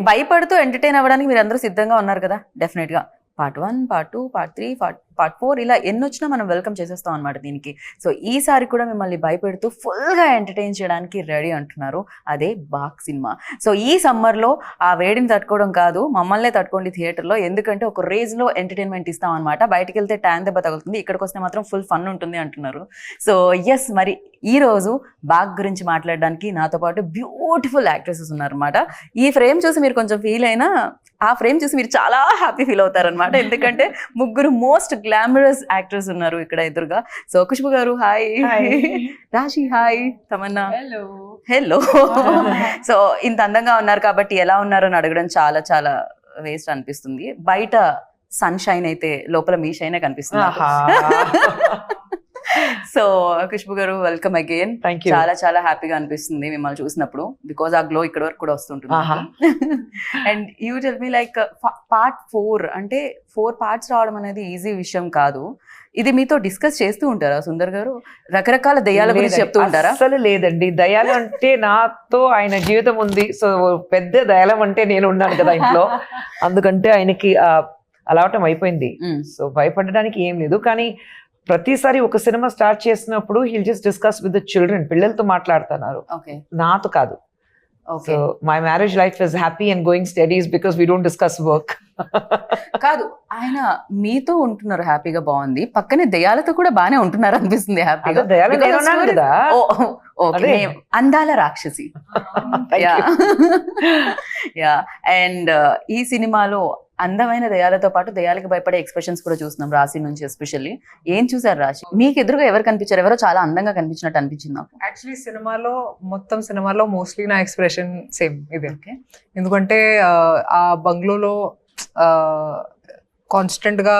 భయపడుతూ ఎంటర్టైన్ అవ్వడానికి మీరు అందరూ సిద్ధంగా ఉన్నారు కదా డెఫినెట్ గా. పార్ట్ 1, పార్ట్ 2, పార్ట్ 3, పార్ట్ 4 ఇలా ఎన్నొచ్చినా మనం వెల్కమ్ చేసేస్తాం అనమాట దీనికి. సో ఈసారి కూడా మిమ్మల్ని భయపెడుతూ ఫుల్గా ఎంటర్టైన్ చేయడానికి రెడీ అంటున్నారు, అదే బాక్ సినిమా. సో ఈ సమ్మర్లో ఆ వేడిని తట్టుకోవడం కాదు, మమ్మల్నే తట్టుకోండి థియేటర్లో, ఎందుకంటే ఒక రేంజ్లో ఎంటర్టైన్మెంట్ ఇస్తాం అనమాట. బయటికి వెళ్తే ట్యాన్ దెబ్బ తగులుతుంది, ఇక్కడికి వస్తే మాత్రం ఫుల్ ఫన్ ఉంటుంది అంటున్నారు. సో ఎస్, మరి ఈరోజు బాగ్ గురించి మాట్లాడడానికి నాతో పాటు బ్యూటిఫుల్ యాక్ట్రెసెస్ ఉన్నారనమాట. ఈ ఫ్రేమ్ చూసి మీరు కొంచెం ఫీల్ అయినా ఆ ఫ్రేమ్ చూసి మీరు చాలా హ్యాపీ ఫీల్ అవుతారనమాట, ఎందుకంటే ముగ్గురు మోస్ట్ గ్లామరస్ యాక్టర్స్ ఉన్నారు ఇక్కడ ఎదురుగా. సో ఖుష్బు గారు హాయ్, రాశి హాయ్, తమన్నా హలో. సో ఇంత అందంగా ఉన్నారు కాబట్టి ఎలా ఉన్నారు అని అడగడం చాలా చాలా వేస్ట్ అనిపిస్తుంది. బయట సన్ షైన్ అయితే లోపల మీ షైనే కనిపిస్తుంది. సో ఖుష్బు గారు వెల్కమ్ అగైన్. చాలా చాలా హ్యాపీగా అనిపిస్తుంది మిమ్మల్ని చూసినప్పుడు, బికాజ్ ఆ గ్లో ఇక్కడ వరకు కూడా వస్తుంటుంది. And you tell me like part 4 అంటే 4 పార్ట్స్ రావడం అనేది ఈజీ విషయం కాదు. ఇది మీతో డిస్కస్ చేస్తూ ఉంటారా సుందర్ గారు? రకరకాల దయ్యాల గురించి చెప్తూ ఉంటారా? అసలు లేదండి, దయాలు అంటే నాతో ఆయన జీవితం ఉంది. సో పెద్ద దయాలం అంటే నేను ఉన్నాను కదా ఇంట్లో, అందుకంటే ఆయనకి అలవాటం అయిపోయింది. సో భయపడడానికి ఏం లేదు. కానీ ప్రతిసారి ఒక సినిమా స్టార్ట్ చేసినప్పుడు hill just discuss with the children, పిల్లలతో మాట్లాడుతున్నారు, నాతో కాదు. So my marriage life is happy and going studies because we don't discuss work. కాదు, ఆయన మీతో ఉంటున్నారు హ్యాపీగా, బాగుంది. పక్కనే దయాలతో కూడా బానే ఉంటున్నారు అనిపిస్తుంది హ్యాపీగా. అందాల రాక్షసి. యా. అండ్ ఈ సినిమాలో అందమైన దయాలతో పాటు దయాలకి భయపడే ఎక్స్ప్రెషన్స్ కూడా చూస్తున్నాం రాశి నుంచి. ఎస్పెషల్లీ ఏం చూసారు రాశి? మీకు ఎదురుగా ఎవరు కనిపించారు? ఎవరో చాలా అందంగా కనిపించినట్టు అనిపించింది నాకు. యాక్చువల్లీ మొత్తం సినిమాలో మోస్ట్లీ నా ఎక్స్ప్రెషన్ సేమ్ ఇదే. ఎందుకంటే ఆ బంగ్లోలో కాన్స్టెంట్ గా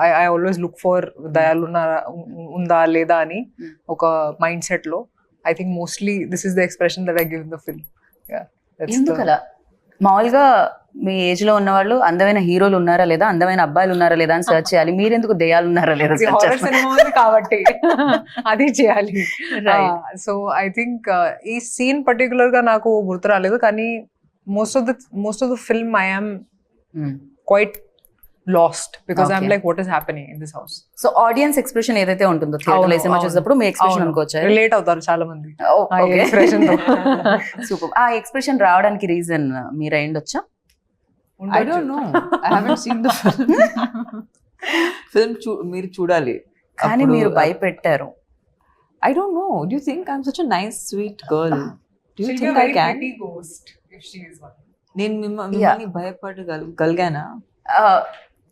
ఐ ఆల్వేస్ లుక్ ఫర్ దయాలు ఉందా లేదా అని ఒక మైండ్ సెట్ లో. I think mostly this is the expression that I give in the film. ఎందుకలా? మామూలుగా మీ ఏజ్ లో ఉన్న వాళ్ళు అందమైన హీరోలు ఉన్నారా లేదా, అందమైన అబ్బాయిలు ఉన్నారా లేదా అని సర్చ్ చేయాలి, మీరెందుకు దయ్యాలు ఉన్నారా లేదా కాబట్టి అది చేయాలి. సో ఐ థింక్ ఈ సీన్ పర్టికులర్ గా నాకు గుర్తు రాలేదు, కానీ most of the film I am quite lost because I'm like what is happening in this house. So audience expression ఏదైతే ఉంటుందో థియేటర్ లో సినిమా చూసినప్పుడు మీ ఎక్స్ప్రెషన్ అనుకోవచ్చా? రిలేట్ అవుతారు చాలా మంది ఆ ఎక్స్ప్రెషన్ తో. సూపర్. ఆ ఎక్స్ప్రెషన్ రావడానికి రీజన్ మీరు అయ్యుండొచ్చా? I don't know, I haven't seen the film. మీరు చూడాలి. కానీ మీరు భయపెట్టారు. I don't know, do you think I'm such a nice sweet girl? Do you think I can? Ghost if she is one. నేను మిమ్మల్ని భయపడగలిగానా?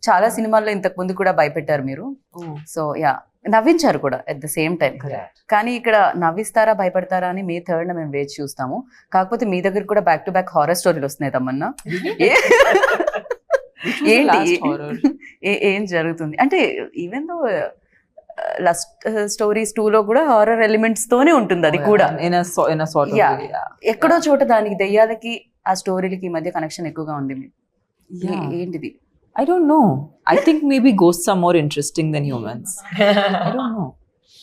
చాలా సినిమాల్లో ఇంతకు ముందు కూడా భయపెట్టారు మీరు. సో యా, నవ్వించారు కూడా ఎట్ ద సేమ్ టైం. కానీ ఇక్కడ నవ్విస్తారా భయపడతారా అని మే 3rd మేము వేచి చూస్తాము. కాకపోతే మీ దగ్గర కూడా బ్యాక్ టు బ్యాక్ హారర్ స్టోరీలు వస్తున్నాయి తమన్నా. ఏంటి ఏం జరుగుతుంది అంటే, ఈవెన్ దో లస్ట్ స్టోరీస్ 2 లో కూడా హారర్ ఎలిమెంట్స్ తోనే ఉంటుంది అది కూడా. ఎక్కడో చోట దానికి దెయ్యాలకి ఆ స్టోరీలకి మధ్య కనెక్షన్ ఎక్కువగా ఉంది. ఏంటిది? I don't know. I think maybe ghosts are more interesting than humans. I don't know.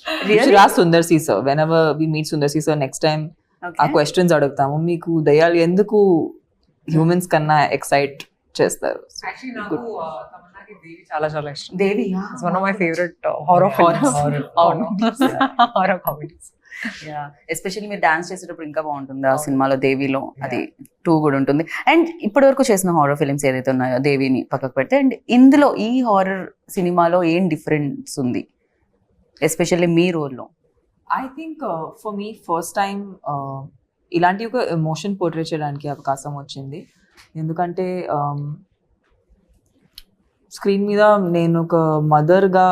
Really? You should ask Sundar C sir. Whenever we meet Sundar C sir next time, our questions adugtamu. Meeku dayalu enduku humans kanna excite chestaru? Actually నాకు తమన్నాకి దేవి చాలా చాలా ఇష్టం. దేవి is one of my favorite horror comedies. Yeah, especially మీరు dance చేసేటప్పుడు ఇంకా బాగుంటుంది ఆ సినిమాలో. దేవిలో అది 2 కూడా ఉంటుంది. అండ్ ఇప్పటి వరకు చేసిన హారర్ ఫిల్మ్స్ ఏదైతే ఉన్నాయో దేవిని పక్కకు పెడితే, అండ్ ఇందులో ఈ హారర్ సినిమాలో ఏం డిఫరెన్స్ ఉంది ఎస్పెషల్లీ మీ రోల్లో? I think for me first time ఇలాంటి ఒక ఎమోషన్ పోర్ట్రే చేయడానికి అవకాశం వచ్చింది. ఎందుకంటే స్క్రీన్ మీద నేను ఒక మదర్గా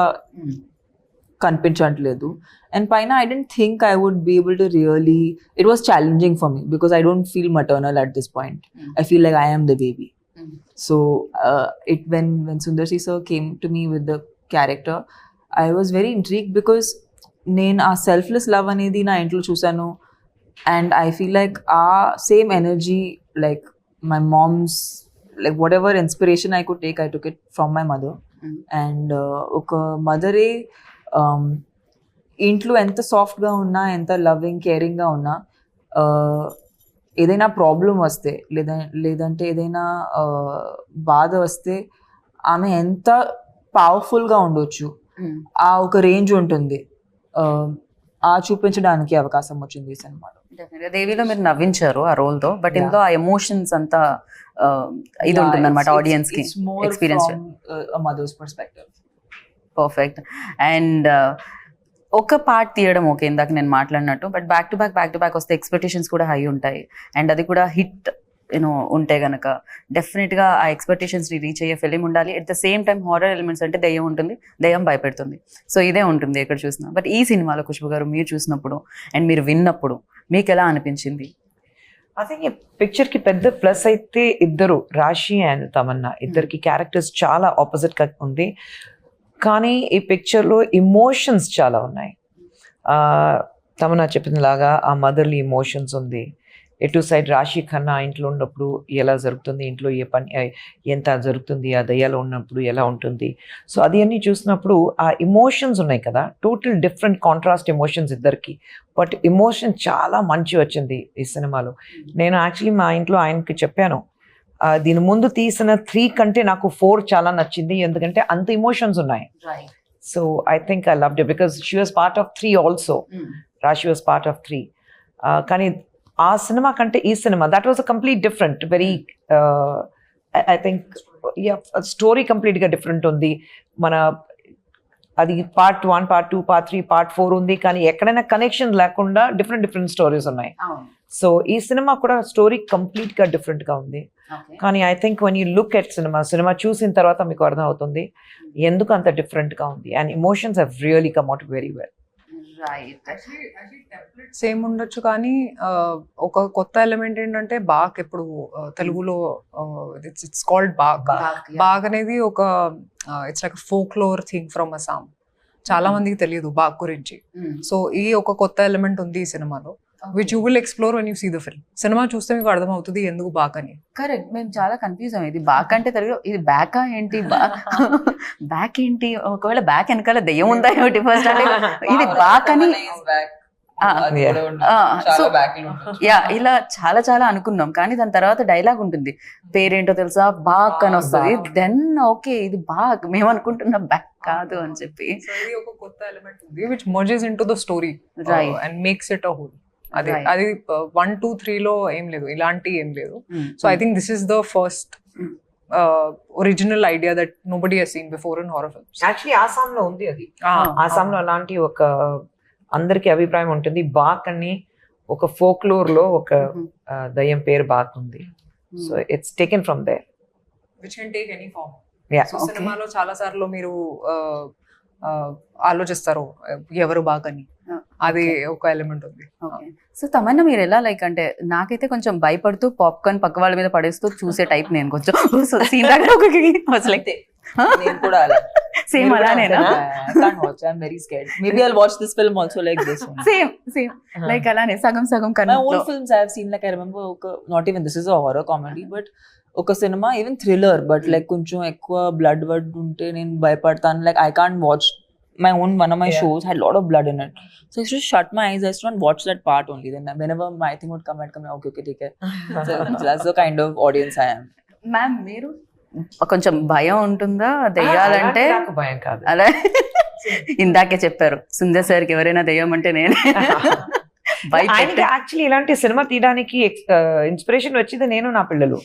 కనిపించట్లేదు. And paina, I didn't think I would be able to really, it was challenging for me because I don't feel maternal at this point. I feel like I am the baby. So when Sundar C sir came to me with the character, I was very intrigued because నేను ఆ selfless love అనేది నా ఇంట్లో చూసాను. And I feel like ఆ same energy, like my mom's, like what ever inspiration I could take, I took it from my mother. And ఒక మదరే ఇంట్లో ఎంత సాఫ్ట్గా ఉన్నా, ఎంత లవింగ్ కేరింగ్గా ఉన్నా, ఏదైనా ప్రాబ్లం వస్తే లేదంటే ఏదైనా బాధ వస్తే ఆమె ఎంత పవర్ఫుల్గా ఉండొచ్చు, ఆ ఒక రేంజ్ ఉంటుంది, ఆ చూపించడానికి అవకాశం వచ్చింది ఈ సినిమాలో. దేవిలో మీరు నవ్వించారు ఆ రోల్ తో, బట్ ఇందులో ఆ ఎమోషన్స్ అంతా ఇది ఉంటుంది అనమాట ఆడియన్స్ కి experience. Mother's perspective. Perfect. And ఒక పార్ట్ తీయడం ఓకే, ఇందాక నేను మాట్లాడినట్టు, బట్ బ్యాక్ టు బ్యాక్ వస్తే ఎక్స్పెక్టేషన్స్ కూడా హై ఉంటాయి. అండ్ అది కూడా హిట్ ఉంటే గనక డెఫినెట్గా ఆ ఎక్స్పెక్టేషన్స్ని రీచ్ అయ్యే ఫిలిం ఉండాలి. At the same time horror elements అంటే దయ్యం ఉంటుంది, దయ్యం భయపెడుతుంది. సో ఇదే ఉంటుంది ఎక్కడ చూసినా. బట్ ఈ సినిమాలో ఖుష్బు గారు మీరు చూసినప్పుడు అండ్ మీరు విన్నప్పుడు మీకు ఎలా అనిపించింది? ఐ థింక్ ఈ పిక్చర్ కి పెద్ద ప్లస్ అయితే ఇద్దరు, రాశి అండ్ తమన్నా, ఇద్దరికి క్యారెక్టర్స్ చాలా ఆపోజిట్ గా ఉంది. కానీ ఈ పిక్చర్ లో ఇమోషన్స్ చాలా ఉన్నాయి. తమన్నా చెప్పిన లాగా ఆ మదర్లీ ఇమోషన్స్ ఉంది. ఎటు సైడ్ రాశి ఖన్నా ఇంట్లో ఉన్నప్పుడు ఎలా జరుగుతుంది, ఇంట్లో ఏ పని ఎంత జరుగుతుంది, ఆ దయ్యాలో ఉన్నప్పుడు ఎలా ఉంటుంది. సో అది అన్నీ చూసినప్పుడు ఆ ఇమోషన్స్ ఉన్నాయి కదా, టోటల్ డిఫరెంట్ కాంట్రాస్ట్ ఎమోషన్స్ ఇద్దరికి. బట్ ఎమోషన్ చాలా మంచి వచ్చింది ఈ సినిమాలో. నేను యాక్చువల్లీ మా ఇంట్లో ఆయనకి చెప్పాను, దీని ముందు తీసిన 3 కంటే నాకు 4 చాలా నచ్చింది, ఎందుకంటే అంత ఇమోషన్స్ ఉన్నాయి. So I think I loved it because she was part of 3 also. రాశి వాజ్ పార్ట్ ఆఫ్ 3. కానీ ఆ సినిమా కంటే ఈ cinema that was a complete different, very I think story కంప్లీట్గా డిఫరెంట్ ఉంది. మన అది పార్ట్ 1, పార్ట్ 2, పార్ట్ 3, పార్ట్ 4 ఉంది, కానీ ఎక్కడైనా కనెక్షన్ లేకుండా డిఫరెంట్ స్టోరీస్ ఉన్నాయి. సో ఈ సినిమా కూడా స్టోరీ కంప్లీట్గా డిఫరెంట్గా ఉంది. కానీ I think one you look at cinema చూసిన తర్వాత మీకు అర్థం అవుతుంది ఎందుకు అంత డిఫరెంట్గా ఉంది. And emotions have really come out very well. Same ఉండొచ్చు, కానీ ఒక కొత్త ఎలిమెంట్ ఏంటంటే బాగ్. ఇప్పుడు తెలుగులో ఇట్స్ కాల్డ్ బాగ్. బాగ్ అనేది ఒక it's like folklore thing from Assam. చాలా మందికి తెలియదు బాగ్ గురించి. సో ఈ ఒక కొత్త ఎలిమెంట్ ఉంది ఈ సినిమాలో, which you will explore when you see the film. సినిమా చూస్తే మీకు అర్థమవుతుంది ఎందుకు బాగ్ అని. కరెక్ట్, మేము చాలా కన్ఫ్యూజ్ అయ్యాం. ఇది బాక్ అంటే తెలుగు, ఇది బ్యాకా ఏంటి, బ్యాక్ ఏంటి, ఒకవేళ బ్యాక్ వెనకాల దెయ్యం ఉందా ఏమిటి ఫస్ట్ అంటే ఇది బాక్ అని. సో యా, ఇలా చాలా అనుకున్నాం. కానీ దాని తర్వాత డైలాగ్ ఉంటుంది, పేరేంటో తెలుసా, బాక్ అని వస్తుంది. దెన్ ఓకే ఇది బాక్, మేము అనుకుంటున్నాం బ్యాక్ కాదు అని చెప్పి. ఒక కొత్త ఎలిమెంట్ ఉంది which mergers into the story and makes it a whole. అది 1, 2, 3 లో ఏం లేదు, ఇలాంటి ఏం లేదు. So I think this is the first original idea that nobody has seen before in horror films. Actually ఆసాంలో ఉంది అది. ఆసాంలో అలాంటి ఒక అందరికి అభిప్రాయం ఉంటుంది. బాక్ అని ఒక ఫోక్లోర్ లో ఒక దయ్యం పేరు బాక్ ఉంది. So it's taken from there, which can take any form. Yeah. సినిమాలో చాలా సార్లు మీరు ఆలోచిస్తారు ఎవరు బాగ్ అని, అది ఒక ఎలిమెంట్ ఉంది. సో తమన్నా మీరు ఎలా లైక్ అంటే, నాకైతే కొంచెం భయపడుతూ పాప్కార్న్ పక్క వాళ్ళ మీద పడేస్తూ చూసే టైప్ నేను కొంచెం. సీన్ లైక్ నేను కూడా అలా same అలానేనా? I can't watch. I'm very scared. Maybe I'll watch this film also like this one. Same like అలానే సగం My కన్నా. old films I've seen, like I remember, not even this is a horror comedy, but ఒక సినిమా even thriller, but like కొంచెం ఎక్కువ blood ఉంటే నేను భయపడతాను. Like I can't watch my one of my shows had a lot of blood in it, so I used to shut my eyes. I used to not watch that part only. Then whenever my thing would come, I'd come, okay, take it. So that's the kind of audience I am. Ma'am మీరు కొంచెం భయం ఉంటుందా దెయ్యాలంటే? నాకు భయం కాదు. అలా ఇందాకే చెప్పారు, సుందర్ సార్కి ఎవరైనా దెయ్యం అంటే నేనే. ఆయనకి యాక్చువల్లీ ఇలాంటి సినిమా తీయడానికి ఇన్స్పిరేషన్ వచ్చింది నేను, నా పిల్లలు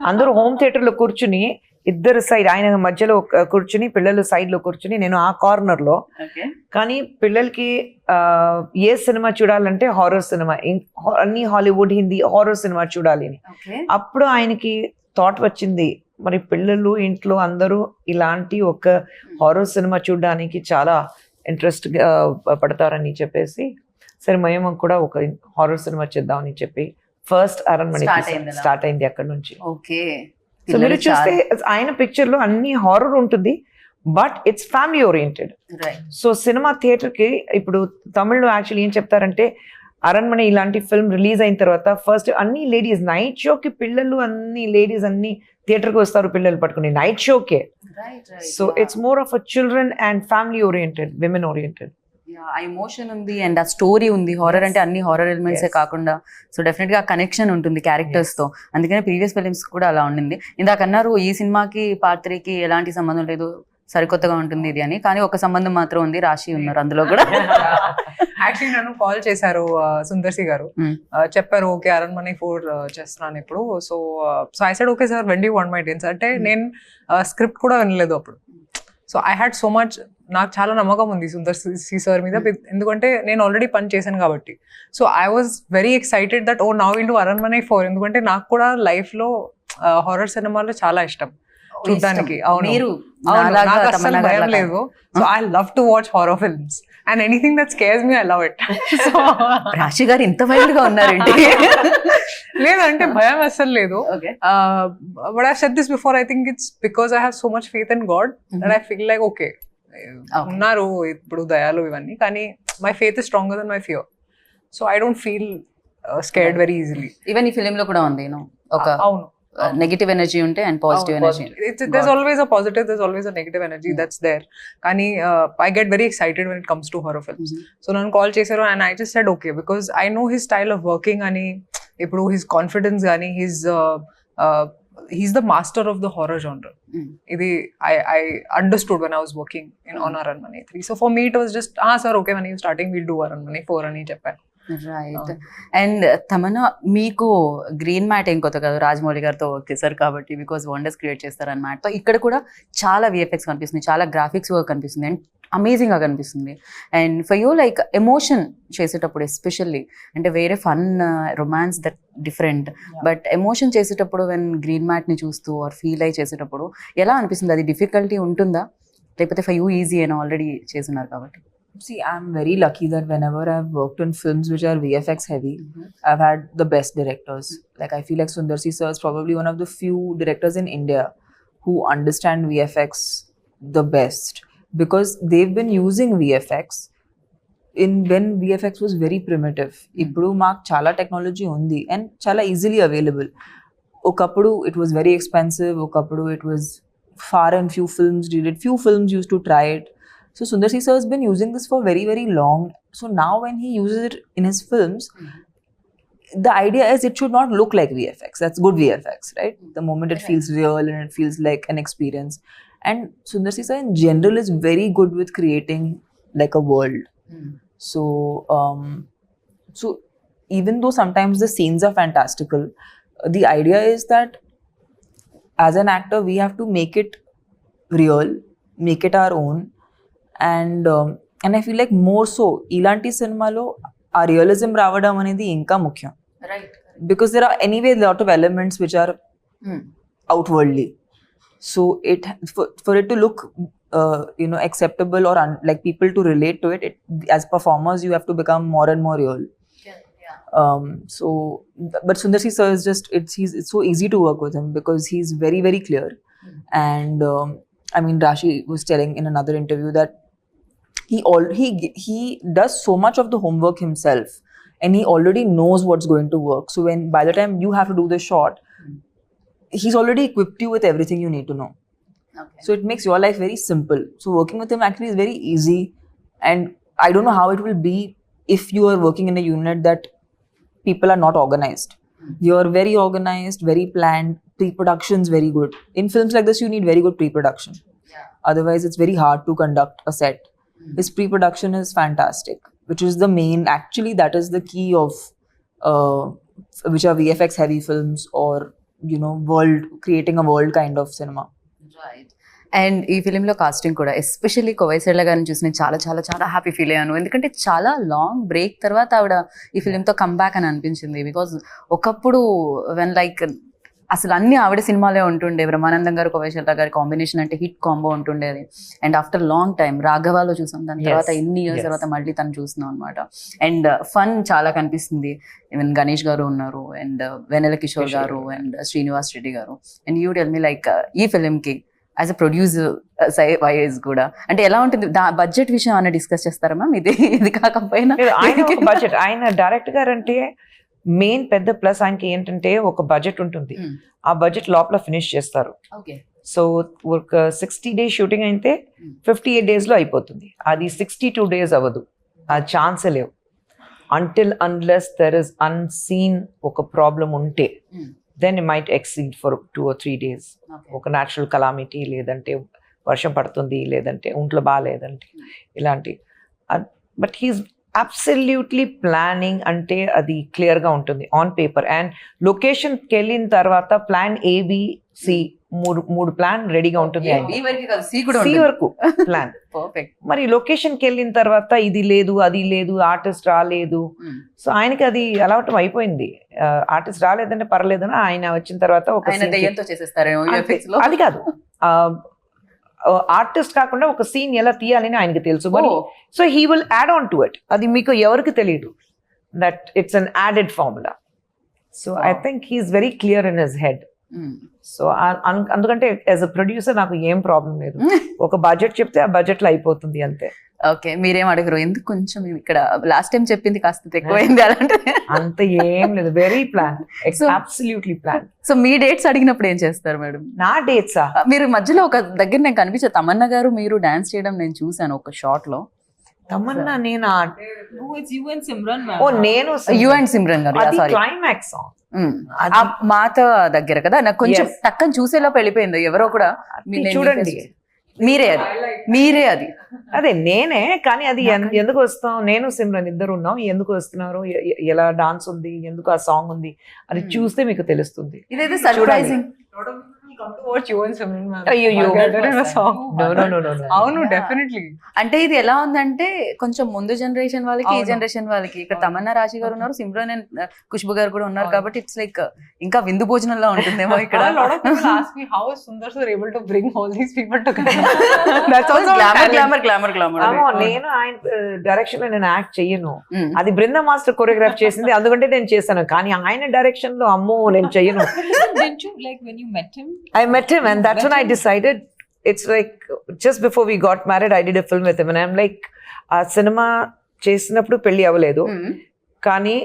అందరూ హోమ్ థియేటర్ లో కూర్చుని, ఇద్దరు సైడ్, ఆయన మధ్యలో కూర్చుని, పిల్లలు సైడ్ లో కూర్చుని, నేను ఆ కార్నర్ లో. కానీ పిల్లలకి ఏ సినిమా చూడాలంటే హారర్ సినిమా, అన్ని హాలీవుడ్, హిందీ హారర్ సినిమా చూడాలి అని. అప్పుడు ఆయనకి థాట్ వచ్చింది, మరి పిల్లలు ఇంట్లో అందరూ ఇలాంటి ఒక హారర్ సినిమా చూడడానికి చాలా ఇంట్రెస్ట్ పడతారని చెప్పేసి, సరే మేము కూడా ఒక హారర్ సినిమా చేద్దామని చెప్పి ఫస్ట్ అరణ్మణి స్టార్ట్ అయింది అక్కడ నుంచి. ఓకే, సో మీరు చూస్తే ఆయన పిక్చర్ లో అన్ని హారర్ ఉంటుంది, but it's family oriented. So cinema theatre కి ఇప్పుడు తమిళ్లో యాక్చువల్లీ ఏం చెప్తారంటే, అరణ్మణి ఇలాంటి ఫిల్మ్ రిలీజ్ అయిన తర్వాత ఫస్ట్ అన్ని లేడీస్ నైట్ షోకి, పిల్లలు అన్ని లేడీస్ అన్ని థియేటర్కి వస్తారు పిల్లలు పట్టుకుని నైట్ షోకే. So it's more of a children and family oriented, women oriented. ఆ ఎమోషన్ ఉంది అండ్ ఆ స్టోరీ ఉంది. హారర్ అంటే అన్ని హారర్ ఎలిమెంట్సే Yes. కాకుండా సో డెఫినెట్ గా కనెక్షన్ ఉంటుంది క్యారెక్టర్స్ తో. అందుకనే ప్రీవియస్ ఫిలిమ్స్ కూడా అలా ఉండింది. ఇందాక అన్నారు ఈ సినిమాకి పార్ట్ 3కి ఎలాంటి సంబంధం లేదు, సరికొత్తగా ఉంటుంది ఇది అని. కానీ ఒక సంబంధం మాత్రం ఉంది, రాశి ఉన్నారు అందులో కూడా. యాక్చువల్లీ నన్ను కాల్ చేశారు సుందర్సి గారు. Hmm. చెప్పారు ఓకే అరణ్మనే 4 చేస్తున్నాను ఇప్పుడు. So I said okay sir, when do want my dates అంటే నేను స్క్రిప్ట్ కూడా వినలేదు అప్పుడు. So I had so much, నాకు చాలా నమ్మకం ఉంది సుందర్ సి సార్ మీద, ఎందుకంటే నేను ఆల్రెడీ పని చేశాను కాబట్టి. So I was very excited that oh now will do Aranmanai 4, ఎందుకంటే నాకు కూడా లైఫ్ లో హారర్ సినిమాలు చాలా ఇష్టం చూడడానికి. అవును, మీరు అవును, నాలాగా నాకు అస్సలు తమన్నా భయం గారిలాగా. లేదు. So I love to watch horror films and anything that scares me I love it. So రాశి గారు ఇంత వైల్డ్ గా ఉన్నారండి. లేదంటే భయం అస్సలు లేదు. Okay. But I said this before, I think it's because I have so much faith in God that I feel like okay ఉన్నారు ఇప్పుడు దయాలు ఇవన్నీ, కానీ my faith is stronger then my fear. So I don't feel scared very easily. Even ఈ film లో కూడా ఉంది ఒక అవును, నెగటివ్ ఎనర్జీ ఉంటే and positive energy. there's always a positive, there's always a negative energy that's there. Kani I get very excited when it comes to horror films. So nan call chesaru and I just said okay, because I know his style of working ani ippudu his confidence ani he's the master of the horror genre. Idi I understood when I was working on Aranmane 3. So for me it was just sir okay, when you starting we'll do Aranmane 4 ani cheppanu. Right. And Tamannaah మీకు green mat ఏం కొత్త కాదు, రాజమౌళి గారితో work చేశారు కాబట్టి because wonders create చేస్తారు అన్న మ్యాట్తో. ఇక్కడ కూడా చాలా విఎఫ్ఎక్స్ కనిపిస్తుంది, చాలా గ్రాఫిక్స్ వర్క్ కనిపిస్తుంది అండ్ అమేజింగ్గా కనిపిస్తుంది. And for you like emotion చేసేటప్పుడు ఎస్పెషల్లీ, అంటే వేరే fun romance that different, but emotion చేసేటప్పుడు వెన్ గ్రీన్ మ్యాట్ని చూస్తూ ఆర్ ఫీల్ అయ్యి చేసేటప్పుడు ఎలా అనిపిస్తుంది? అది డిఫికల్టీ ఉంటుందా లేకపోతే ఫర్ యూ ఈజీ అయినా ఆల్రెడీ చేస్తున్నారు కాబట్టి? See, I'm very lucky that whenever I've worked on films which are VFX heavy, I've had the best directors. Like, I feel like Sundar C sir is probably one of the few directors in India who understand VFX the best, because they've been using VFX when VFX was very primitive. Ippudu maak chala technology undi and chala easily available. Okappudu it was very expensive, okappudu it was far and few films did it. Few films used to try it. So Sundar C sir has been using this for very, very long. So now when he uses it in his films, the idea is it should not look like VFX. That's good VFX, right? The moment it feels real and it feels like an experience. And Sundar C sir in general is very good with creating like a world. So even though sometimes the scenes are fantastical, the idea is that as an actor we have to make it real, make it our own. And I feel like more so ilanti cinema lo aa realism raavadam anedi inka mukyam, right. because there are anyway a lot of elements which are outwardly, so for it to look acceptable or like people to relate to it, as performers you have to become more and more real. So but Sundar C sir is just it's so easy to work with him because he's very, very clear. And I mean, Rashi was telling in another interview that he does so much of the homework himself and he already knows what's going to work. So when by the time you have to do the shot, he's already equipped you with everything you need to know. Okay. So it makes your life very simple. So working with him actually is very easy. And I don't know how it will be if you are working in a unit that people are not organized. You're very organized, very planned, pre-production's very good. In films like this, you need very good pre-production. Otherwise, it's very hard to conduct a set. His pre-production is fantastic, which is the main, actually that is the key of which are VFX heavy films or, creating a world kind of cinema. Right. And ఈ ఫిలింలో casting కూడా especially కోవైసెళ్ళ గారిని చూసి నేను చాలా చాలా చాలా happy feel అయ్యాను. ఎందుకంటే చాలా లాంగ్ బ్రేక్ తర్వాత ఆవిడ ఈ ఫిలింతో కమ్బ్యాక్ అని అనిపించింది. బికాజ్ ఒకప్పుడు వెన్ లైక్ అసలు అన్ని ఆవిడ సినిమాలే ఉంటుండే, బ్రహ్మానందం గారు కోవైసెళ్ళ గారి కాంబినేషన్ అంటే హిట్ కాంబో ఉంటుండేది. అండ్ ఆఫ్టర్ లాంగ్ టైం రాఘవాలో చూసాం, దాని తర్వాత ఎన్ని ఇయర్స్ తర్వాత మళ్ళీ తను చూస్తున్నాం అనమాట. అండ్ ఫన్ చాలా కనిపిస్తుంది. ఈవెన్ గణేష్ గారు ఉన్నారు అండ్ వెన్నెల కిషోర్ గారు అండ్ శ్రీనివాస్ రెడ్డి గారు. And you tell me like ఈ ఫిలింకి యాజ్ అ ప్రొడ్యూసర్ వైజ్ కూడా అంటే ఎలా ఉంటుంది? బడ్జెట్ విషయం అన్న డిస్కస్ చేస్తారా మ్యామ్? ఇది కాకపోయినా బడ్జెట్ ఆయన డైరెక్ట్ గారు అంటే మెయిన్ పెద్ద ప్లస్ ఆయనకి ఏంటంటే ఒక బడ్జెట్ ఉంటుంది, ఆ బడ్జెట్ లోపల ఫినిష్ చేస్తారు. ఓకే. సో ఒక 60 days షూటింగ్ అయితే 58 days లో అయిపోతుంది. అది 62 days అవ్వదు. ఆ ఛాన్సే లేవు. Until unless there is unseen ఒక ప్రాబ్లం ఉంటే then it might exceed for 2 or 3 days. ఒక న్యాచురల్ కలామిటీ, లేదంటే వర్షం పడుతుంది, లేదంటే ఒంట్లో బాగాలేదంటే ఇలాంటి. బట్ హీస్ అబ్సల్యూట్లీ ప్లానింగ్ అంటే అది క్లియర్గా ఉంటుంది ఆన్ పేపర్. అండ్ లొకేషన్కి వెళ్ళిన తర్వాత ప్లాన్ ABC మూడు ప్లాన్ రెడీగా ఉంటుంది. C వరకు ప్లాన్. మరి లొకేషన్కి వెళ్ళిన తర్వాత ఇది లేదు, అది లేదు, ఆర్టిస్ట్ రాలేదు. సో ఆయనకి అది అలవాటు అయిపోయింది. ఆర్టిస్ట్ రాలేదంటే పర్లేదని ఆయన వచ్చిన తర్వాత ఒక అది కాదు, ఆర్టిస్ట్ కాకుండా ఒక సీన్ ఎలా తీయాలని ఆయనకి తెలుసు. మరి so he will add on to it. అది మీకు ఎవరికి తెలియదు that it's an added formula. So I think he's very clear in his head. So అందుకంటే యాజ్ అ ప్రొడ్యూసర్ నాకు ఏం ప్రాబ్లం లేదు. ఒక బడ్జెట్ చెప్తే ఆ బడ్జెట్ లో అయిపోతుంది అంతే. ఓకే, మీరేం అడగరు ఎందుకు కొంచెం ఇక్కడ లాస్ట్ టైం చెప్పింది కాస్త ఎక్కువైంది అలాంటి? అంత ఏం లేదు, very plan, absolutely plan. So మీ డేట్స్ అడిగినప్పుడు ఏం చేస్తారు మేడం? నా డేట్సా? మీరు మధ్యలో ఒక దగ్గర నేను కనిపించే తమన్నా గారు మీరు డాన్స్ చేయడం నేను చూసాను ఒక షార్ట్ లో. తమన్నా నేను No, it's you and Simran, ma'am. ఓ నేను యు అండ్ సిమ్రన్ గారు, అది సారీ, క్లైమాక్స్ సాంగ్. ఆ మాత దగ్గర కదా, నాకు కొంచెం టక్కని చూసేలోపు వెళ్ళిపోయింది ఎవరో కూడా. చూడండి, మీరే అది అదే నేనే. కానీ అది ఎందుకు వస్తాం, నేను సిమ్రన్ ఇద్దరు ఉన్నాం, ఎందుకు వస్తున్నారు, ఎలా డాన్స్ ఉంది, ఎందుకు ఆ సాంగ్ ఉంది అది చూస్తే మీకు తెలుస్తుంది. ఇదైతే సర్ప్రైజింగ్. అవును, డెఫినెట్లీ. అంటే ఇది ఎలా ఉందంటే కొంచెం ముందు జనరేషన్ వాళ్ళకి, ఈ జనరేషన్ వాళ్ళకి. ఇక్కడ తమన్నా రాశి గారు ఉన్నారు, సిమ్రన్ అండ్ ఖుష్బు గారు కూడా ఉన్నారు. కాబట్టి ఇట్స్ లైక్ ఇంకా విందు భోజనంలో ఉంటుందేమో ఇక్కడ. నేను ఆయన డైరెక్షన్ లో నేను యాక్ట్ చెయ్యను, అది బృంద మాస్టర్ కొరియోగ్రాఫ్ చేసింది, అందుకంటే నేను చేశాను. కానీ ఆయన డైరెక్షన్ లో అమ్మో నేను చెయ్యను. I met him and that's when I decided, it's like just before we got married I did a film with him and I'm like ఆ సినిమా చేసినప్పుడు పెళ్లి అవ్వలేదు, కానీ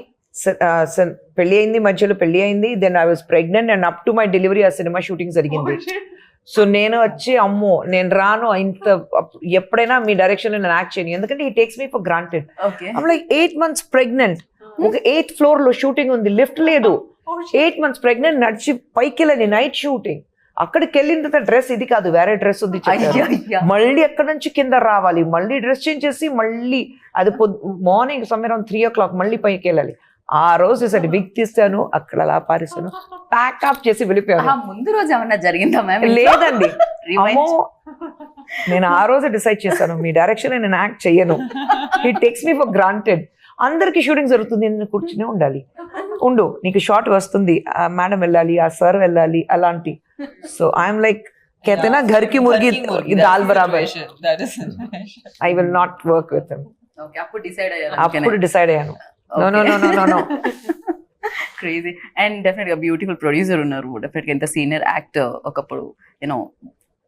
పెళ్లి అయింది, మధ్యలో పెళ్లి అయింది, then I was pregnant and up to my delivery ఆ సినిమా షూటింగ్ జరిగింది. సో నేను వచ్చి అమ్మో నేను రాను, ఇంత ఎప్పుడైనా మీ డైరెక్షన్ లో నేను యాక్ట్ చేయను, ఎందుకంటే ఈ takes me for granted. I'm like 8 months pregnant, ఒక 8th floor లో షూటింగ్ ఉంది, లిఫ్ట్ లేదు, 8 months ప్రెగ్నెంట్, నడిచి పైకి వెళ్ళని నైట్ షూటింగ్. అక్కడికి వెళ్ళిన తర్వాత డ్రెస్ ఇది కాదు, వేరే డ్రెస్ ఉంది, మళ్ళీ అక్కడ నుంచి కింద రావాలి, మళ్ళీ డ్రెస్ చేంజ్ చేసి మళ్ళీ అది మార్నింగ్ సమ్వేర్ అరౌండ్ 3 o'clock మళ్ళీ పైకి వెళ్ళాలి. ఆ రోజు సరే బిగ్ తీస్తాను, అక్కడ అలా పారేస్తాను, ప్యాకప్ చేసి వెళ్ళిపోయాను. ముందు రోజు ఏమన్నా జరిగిందా మ్యామ్? లేదండి, నేను ఆ రోజు డిసైడ్ చేశాను మీ డైరెక్షన్ నేను యాక్ట్ చెయ్యను, it takes me for granted. అందరికి షూటింగ్ జరుగుతుంది, నేను కూర్చునే ఉండాలి, ఉండు నీకు షార్ట్ వస్తుంది, ఆ మేడం వెళ్ళాలి, ఆ సార్ వెళ్ళాలి, అలాంటి. సో ఐఎమ్ లైక్ कहते ना घर की मुर्गी दाल बराबर, I will not work with him. Okay, అప్పుడు డిసైడ్ అయ్యాను. No. క్రేజీ. అండ్ డెఫినెట్ గా బ్యూటిఫుల్ ప్రొడ్యూసర్ ఉన్నారు, డెఫినెట్ గా ఎంత సీనియర్ యాక్టర్, ఒకప్పుడు యూనో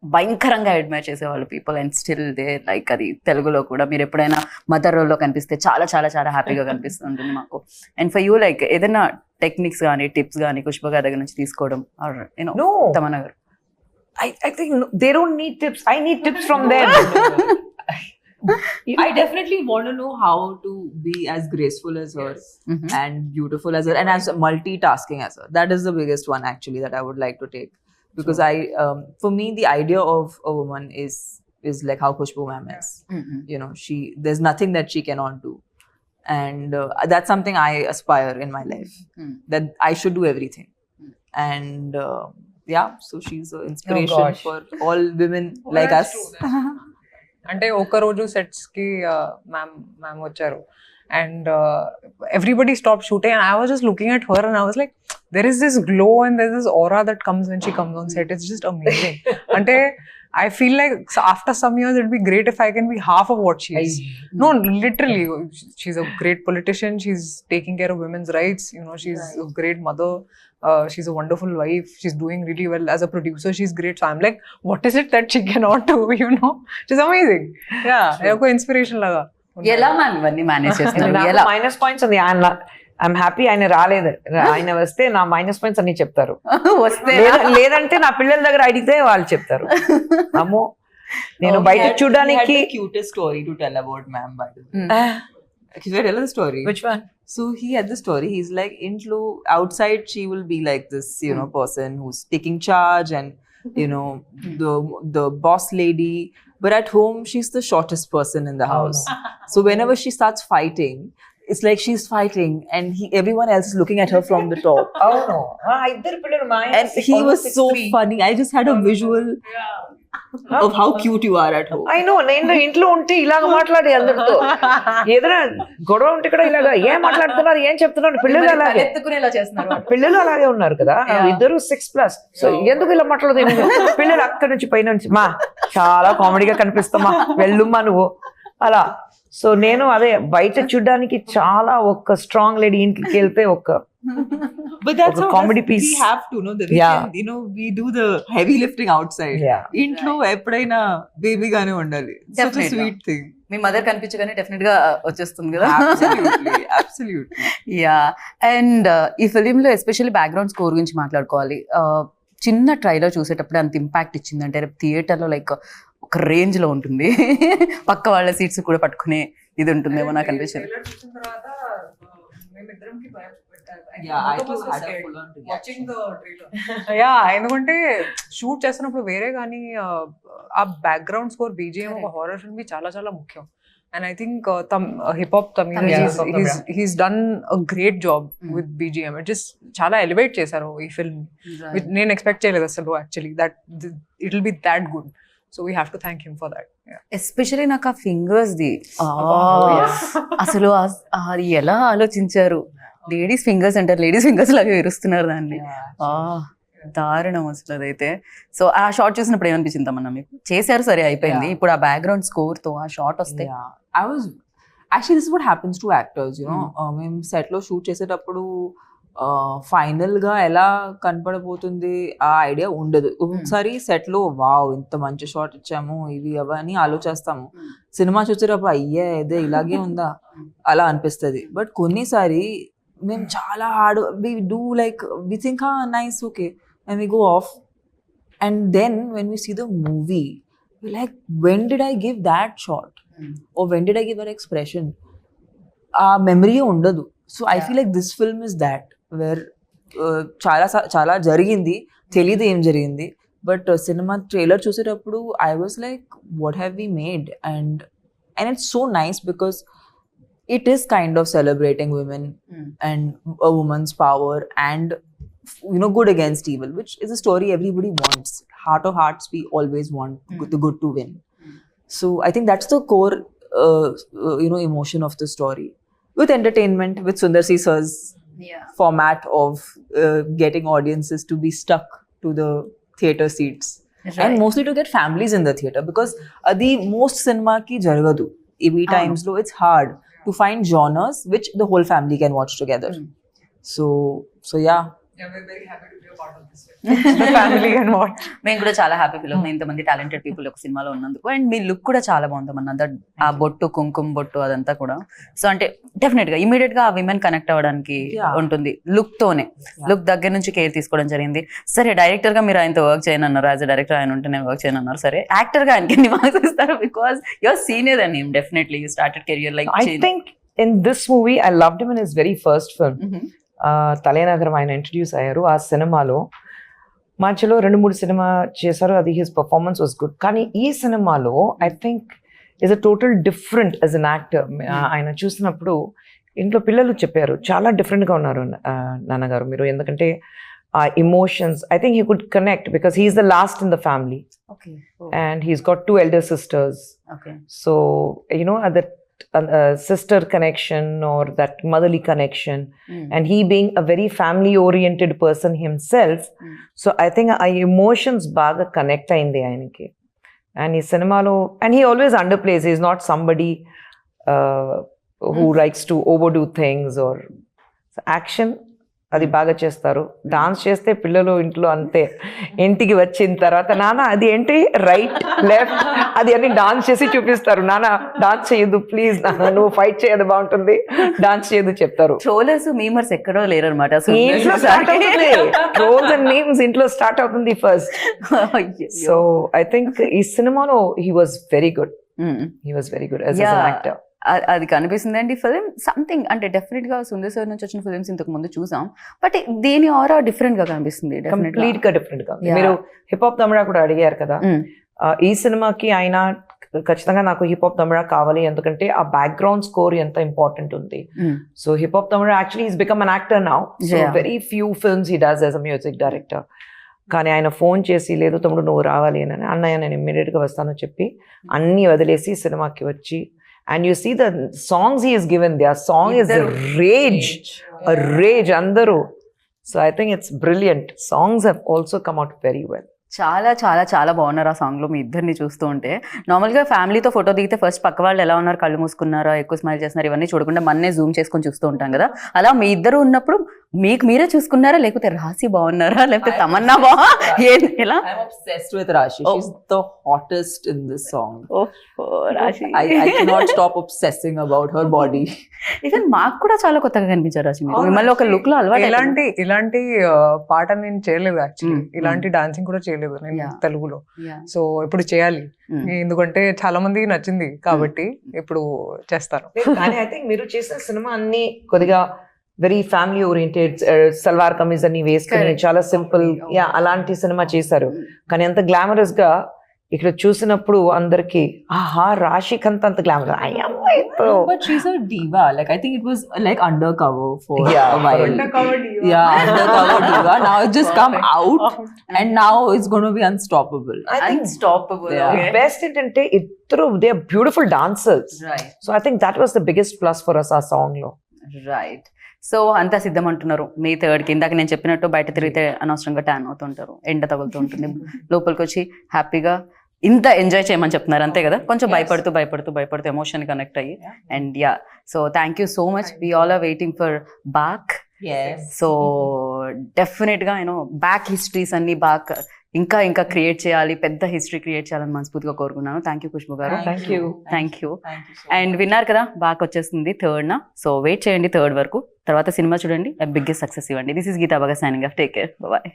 భయంకరంగా అడ్మైర్ చేసేవాళ్ళు people, and still they like. అది తెలుగులో కూడా మీరు ఎప్పుడైనా మదర్ రోల్లో కనిపిస్తే చాలా చాలా చాలా హ్యాపీగా కనిపిస్తుంటుంది మాకు. అండ్ ఫర్ యూ లైక్ ఏదైనా టెక్నిక్స్ కానీ టిప్స్ కానీ ఖుష్బు గారి దగ్గర నుంచి తీసుకోవడం, ఆర్ యూనో తమన్నా గారు? I think they don't need tips, I need tips from them. I definitely want to know how to be as graceful as her and beautiful as her and as multitasking as her. That is the biggest one actually that I would like to take, because for me the idea of a woman is like how Khushbu ma'am is. You know, there's nothing that she cannot do, and that's something I aspire in my life, that I should do everything. And yeah, so she's an inspiration for all women like us. అంటే ఒక రోజు sets కి ma'am వచ్చారు and everybody stop shooting and I was just looking at her and I was like there is this glow and there is this aura that comes when she comes on set. It's just amazing. Ante I feel like after some years it would be great if I can be half of what she is. No, literally, she's a great politician, she's taking care of women's rights, you know, she's a great mother, she's a wonderful wife, she's doing really well as a producer, she's great. So I'm like, what is it that she cannot do, you know? She's amazing. Yeah, eko inspiration laga. ఎలా ma'am ఇవన్నీ manage చేస్తున్నారు? ఎలా minus points ఉంది, I'm happy ఆయన రాలేదు, ఆయన వస్తే నా మైనస్ పాయింట్స్ అన్ని చెప్తారు, వస్తే లేదంటే నా పిల్లల దగ్గర అడిగితే వాళ్ళు చెప్తారు. అమ్మో నేను బయట చూడడానికి cutest story to tell about ma'am, by the way. Should I tell the story? Which one? So he had the story. He's like, intlo outside she will be like this, you know, person who's taking charge and you know the boss lady. But at home she's the shortest person in the house. So whenever she starts fighting, it's like she's fighting and everyone else is looking at her from the top. Oh no. ఇద్దరు పిల్లలు మా ఆయన And he was so funny. I just had a visual of how cute you are at home. I know, నేను ఇంట్లో ఉంటే ఇలాగ మాట్లాడే అందరితో ఏదైనా గొడవ ఉంటే కూడా ఇలాగా ఏం మాట్లాడుతున్నారు ఏం చెప్తున్నారు పిల్లలు అలాగే ఎత్తుకునేలా చేస్తున్నారు పిల్లలు అలాగే ఉన్నారు కదా ఇద్దరు 6+. సో ఎందుకు ఇలా మాట్లాడదు పిల్లలు అక్కడి నుంచి పైన నుంచి మా చాలా కామెడీగా కనిపిస్తామా వెళ్ళుమ్మా నువ్వు అలా. సో నేను అదే బయట చూడడానికి చాలా ఒక స్ట్రాంగ్ లేడీ ఇంటికి వెళ్తే ఒక But that's ఒక how comedy we piece. have to know that we Yeah. can, you know, we do the heavy lifting outside. Yeah. ఇంట్లో ఎప్పుడైనా బేబీ గానే ఉండాలి. Such a Definitely. sweet thing. మీ మదర్ కనిపించగానే డెఫినెట్ గా వచ్చేస్తుంది కదా. Absolutely, absolutely. యా అండ్ ఈ ఫిలింలో ఎస్పెషల్లీ బ్యాక్గ్రౌండ్ స్కోర్ గురించి మాట్లాడుకోవాలి. చిన్న ట్రైలర్ చూసేటప్పుడు అంత ఇంపాక్ట్ ఇచ్చిందంటే రేపు థియేటర్లో లైక్ ఒక రేంజ్ లో ఉంటుంది. పక్క వాళ్ళ సీట్స్ కూడా పట్టుకునే ఇది ఉంటుందేమో నాకు అనిపించింది. Yeah, I too had a full on reaction. Yeah ఎందుకంటే షూట్ చేస్తున్నప్పుడు వేరే కానీ ఆ బ్యాక్గ్రౌండ్ స్కోర్ బీజిఎం ఒక హారర్ ఫిల్మ్ కి చాలా చాలా ముఖ్యం. And I think hip hop he's done a great job with BGM. It just చాలా ఎలివేట్ చేశారు ఈ ఫిల్మ్. నేను ఎక్స్పెక్ట్ చేయలేదు అసలు actually that it will be that good. So we have to thank him for that. Especially నాకు ఆ fingers the అసలు అది ఎలా ఆలోచించారు. లేడీస్ ఫింగర్స్ అంటారు, లేడీస్ ఫింగర్స్ లాగా విరుస్తున్నారు దాన్ని. దారుణం అసలు అదైతే. సో ఆ షార్ట్ చూసినప్పుడు ఏమనిపించింది తమన్నా మీకు? చేశారు సరే అయిపోయింది, ఇప్పుడు ఆ బ్యాక్గ్రౌండ్ స్కోర్ తో ఆ షార్ట్ వస్తే Yeah, I was actually, this is what happens to actors, you know. మేము సెట్ లో షూట్ చేసేటప్పుడు ఫైనల్ గా ఎలా కనపడబోతుంది ఆ ఐడియా ఉండదు. ఒకసారి సెట్ లో వావ్ ఇంత మంచి షాట్ ఇచ్చాము ఇవి అవన్నీ ఆలోచిస్తాము. సినిమా చూసేటప్పుడు అయ్యే ఇదే ఇలాగే ఉందా అలా అనిపిస్తుంది. బట్ కొన్నిసారి మేము చాలా hard we do like we think nice okay and we go off and then when we see the movie like when did I give that shot or when did I give that expression? Memory undadu. So I feel like this film is that where చాలా జరిగింది తెలియదు ఏం జరిగింది. But cinema trailer చూసేటప్పుడు I was like what have we made? And it's so nice because it is kind of celebrating women and a woman's power and you know good against evil, which is a story everybody wants. Heart of hearts we always want the good to win. So I think that's the core you know emotion of the story, with entertainment, with Sundar C Sir's format of getting audiences to be stuck to the theater seats. Right. And mostly to get families in the theater because the most cinema ki jaragadu ee times lo it's hard to find genres which the whole family can watch together. So yeah, we're very happy to be a part of this film. The family can watch. మేము కూడా చాలా happy feel అవుతుంది ఇంతమంది talented people ఒక సినిమాలో ఉన్నందుకు. And me look కూడా చాలా బాగుందమ్మన్న, దట్ ఆ బొట్టు కుంకుమ బొట్టు అదంతా కూడా. సో అంటే డెఫినెట్ గా ఇమీడియట్ గా ఆ విమెన్ కనెక్ట్ అవ్వడానికి ఉంటుంది లుక్ తోనే. లుక్ దగ్గర నుంచి కేర్ తీసుకోవడం జరిగింది. సరే డైరెక్టర్ గా మీరు ఆయనతో వర్క్ చేయనన్నారు, యాజ్ అ డైరెక్టర్ ఆయన ఉంటే నేను వర్క్ చేయనన్నారు. సరే యాక్టర్ గా ఆయనకి ఎన్ని మార్క్స్ ఇస్తారు? Because your senior and him definitely you started career like. I think in this movie I loved him in his very first film. తలేనగరం ఆయన ఇంట్రడ్యూస్ అయ్యారు. ఆ సినిమాలో మధ్యలో 2-3 సినిమా చేశారు, అది హిస్ పర్ఫార్మెన్స్ వాజ్ గుడ్. కానీ ఈ సినిమాలో I think is a total different as an actor. ఆయన చూసినప్పుడు ఇంట్లో పిల్లలు చెప్పారు చాలా డిఫరెంట్గా ఉన్నారు నాన్నగారు మీరు, ఎందుకంటే ఆ emotions I think he could connect because he's the last in the family and he's got 2 elder sisters. So you know at that sister connection or that motherly connection, and he being a very family oriented person himself, so I think our emotions baga connect ayindi ayaniki. And he cinema lo, and he always underplays. He's not somebody who likes to overdo things or action అది బాగా చేస్తారు. Dance చేస్తే పిల్లలు ఇంట్లో అంతే, ఇంటికి వచ్చిన తర్వాత నాన్న అది ఏంటి రైట్ లెఫ్ట్ అది అన్ని డాన్స్ చేసి చూపిస్తారు. నాన్న డాన్స్ చేయొద్దు ప్లీజ్, నాన్న నువ్వు ఫైట్ చేయదు బాగుంటుంది, డాన్స్ చేయదు చెప్తారు. ట్రోలర్స్ మీమర్స్ ఎక్కడో లేరనమాట. ఇంట్లో స్టార్ట్ అవుతుంది, ట్రోల్స్ అండ్ మీమ్స్ ఇంట్లో స్టార్ట్ అవుతుంది ఫస్ట్. సో ఐ థింక్ ఈ సినిమాలో he was very good. He was very good as an actor. అది కనిపిస్తుందండి ఫిలిం సంథింగ్ అంటే డెఫినెట్ గా సుందర్ సార్ నుంచి వచ్చిన ఫిలిమ్స్ ఇంతకు ముందు చూసాం బట్ దీని ఆరా డిఫరెంట్ గా కనిపిస్తుంది కంప్లీట్ గా డిఫరెంట్ గా మీరు హిప్ హాప్ తమిళ కూడా అడిగారు కదా. ఈ సినిమాకి ఆయన ఖచ్చితంగా నాకు హిప్ హాప్ తమిళ కావాలి ఎందుకంటే ఆ బ్యాక్గ్రౌండ్ స్కోర్ ఎంత ఇంపార్టెంట్ ఉంది. So hip hop Tamil actually is become an actor now. So very few films he does as a music director. కానీ ఆయన ఫోన్ చేసి లేదు తమ్ముడు నువ్వు రావాలి అని, అన్నయ్య నేను ఇమ్మీడియట్ గా వస్తాను చెప్పి అన్ని వదిలేసి సినిమాకి వచ్చి. And you see the songs he is given, their song is a rage andaru. So I think it's brilliant. Songs have also come out very well. చాలా చాలా చాలా బాగున్నారు ఆ సాంగ్ లో మీ ఇద్దరిని చూస్తూ ఉంటే. నార్మల్ గా ఫ్యామిలీతో ఫోటో దిగితే ఫస్ట్ పక్క వాళ్ళు ఎలా ఉన్నారు, కళ్ళు మూసుకున్నారా, ఎక్కువ స్మైల్ చేస్తున్నారు, ఇవన్నీ చూడకుండా మన్నే జూమ్ చేసుకొని చూస్తూ ఉంటాం కదా. అలా మీ ఇద్దరు ఉన్నప్పుడు మీకు మీరే చూసుకున్నారా, లేకపోతే రాశి బాగున్నారా, లేకపోతే తమన్నా ఎలా? I'm obsessed with Rashi. She's the hottest in this song. రాశి I cannot stop obsessing about her body. Even మాకు కూడా చాలా కొత్తగా కనిపించారు రాశి మీరు. మిమ్మల్ని ఒక లుక్ లో అలవాటు ఇలాంటి పాట నేను చేయలేదు యాక్చువల్లీ. ఇలాంటి డాన్సింగ్ కూడా చేయలేదు నేను తెలుగులో. సో ఇప్పుడు చేయాలి ఎందుకంటే చాలా మందికి నచ్చింది కాబట్టి ఇప్పుడు చేస్తాను. కానీ ఐ థింక్ మీరు చేసిన సినిమా అన్ని కొద్దిగా very family oriented, salwar kameez అని వేసుకుని చాలా సింపుల్ అలాంటి సినిమా చేశారు. కానీ అంత గ్లామరస్ గా ఇక్కడ చూసినప్పుడు అందరికి ఆహా రాశిక్ అంత glamour. But she's a diva. Like I think it was like undercover for a while. Undercover diva. Yeah, undercover diva. Now it's just come out and now it's going to be unstoppable. I think unstoppable. best ఏంటంటే ఇద్దరు they are beautiful dancers. Right so I think that was the biggest plus for us ఆ song లో. Right. So అంతా సిద్ధం అంటున్నారు మే 3rd కి. ఇందాక నేను చెప్పినట్టు బయట తిరిగితే అనవసరంగా ట్యాన్ అవుతుంటారు, ఎండ తగులుతూ ఉంటుంది. లోపలికి వచ్చి హ్యాపీగా ఇంత ఎంజాయ్ చేయమని చెప్తున్నారు అంతే కదా. కొంచెం భయపడుతూ ఎమోషన్ కనెక్ట్ అయ్యి. And yeah, so thank you so much. We all are waiting for Baak. Yes. So definite గా బ్యాక్ హిస్టరీస్ అన్ని బాక్ ఇంకా క్రియేట్ చేయాలి, పెద్ద హిస్టరీ క్రియేట్ చేయాలని మనస్ఫూర్తిగా కోరుకున్నాను. థ్యాంక్ యూ ఖుష్బు గారు. Thank you. Thank you. Thank you so and విన్నారు కదా బాక్ వచ్చేస్తుంది 3rd. సో వెయిట్ చేయండి 3rd వరకు. తర్వాత సినిమా చూడండి, బిగ్గెస్ట్ సక్సెస్ ఇవ్వండి. దిస్ ఇస్ గీతా బాగా signing off. Take care, bye.